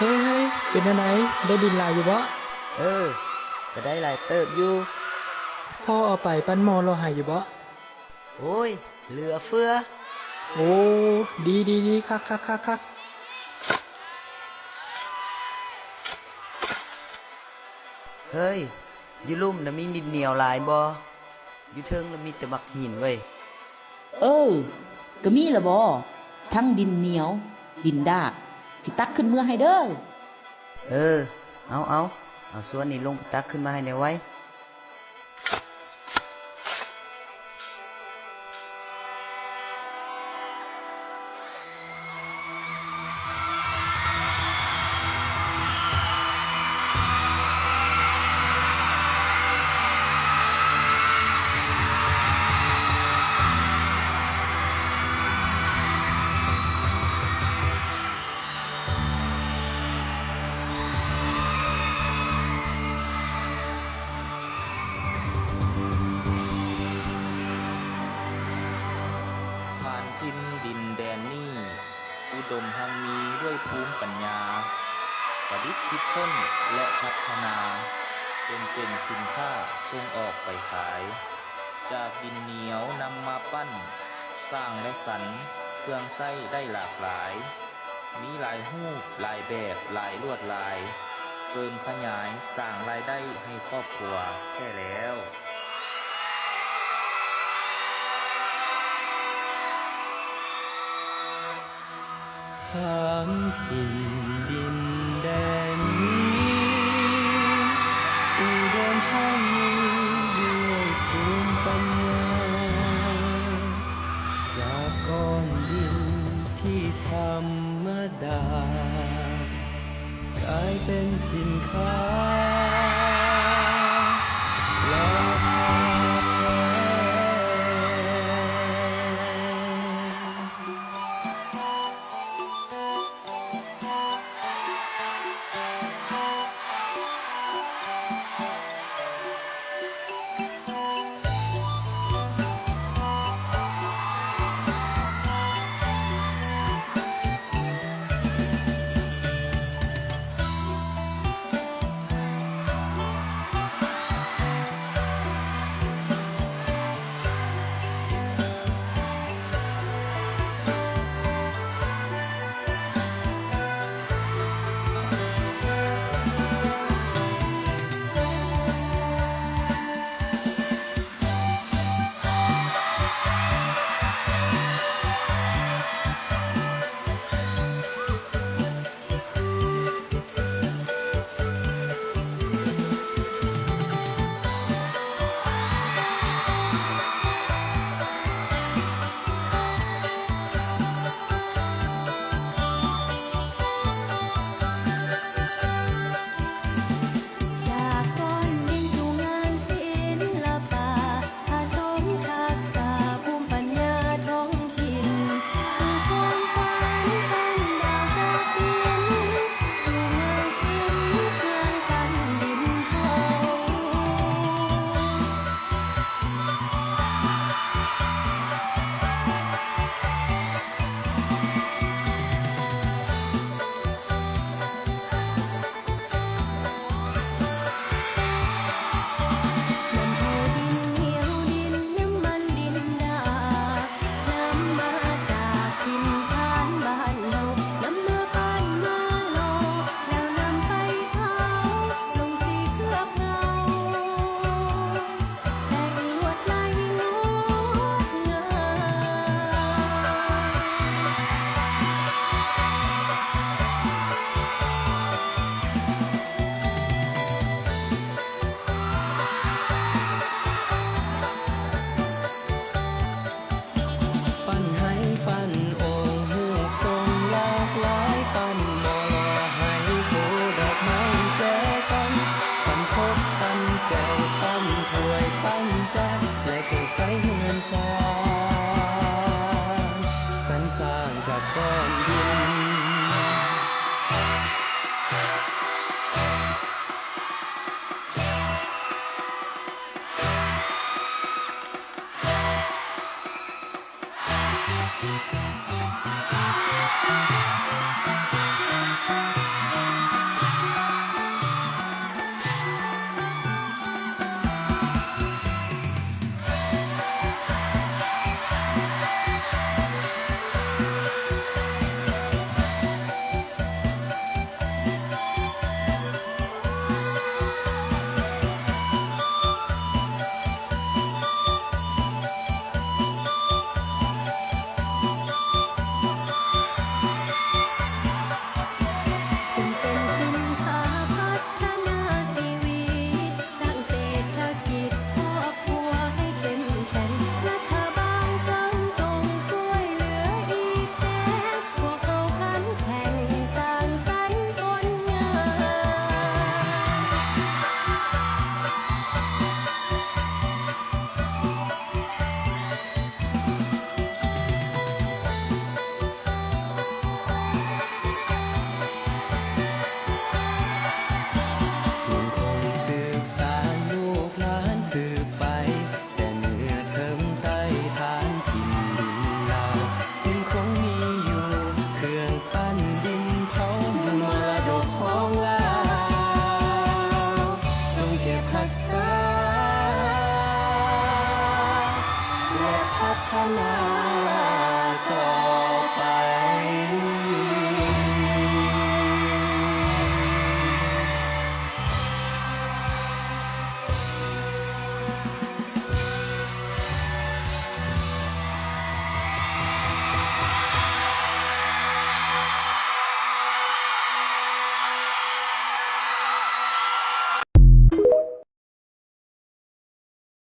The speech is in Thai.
ฮ้ยเป็นอันไหนได้ดินหลายอยู่บ่เออก็ได้หลายเติบอยู่พ่อเอาไปปั้นหมอเราหายอยู่บ่โอ้ยเหลือเฟือโอ้ดีดีดีคักคักคักคักเฮ้ยอยู่ลุ่มน่ะมีดินเหนียวหลายบ่อยู่เทิงน่ะมีแต่บักหินเว้ยเออก็มีละบ่ทั้งดินเหนียวดินดากสิตักขึ้นเมื่อให้เด้อเออเอาส่วนนี้ลงไปตักขึ้นมาให้แน่ไว้ผ่านทินดินแดนนี้อุดมหังมีด้วยภูมิปัญญาประดิษฐ์คิดค้นและพัฒนาจนเป็นสินค้าส่งออกไปขายจากดินเหนียวนำมาปั้นสร้างและสรรเครื่องใช้ได้หลากหลายมีหลายรูปหลายแบบหลายลวดลายเสริมขยายสร้างรายได้ให้ครอบครัวแค่แล้วข้ามถิ่นดินแดนนี้อุดมหังมีด้วยภูมิปัญญาจากก้อนดินที่ธรรมดากลายเป็นสินค้าราคาแพง เ พัฒนา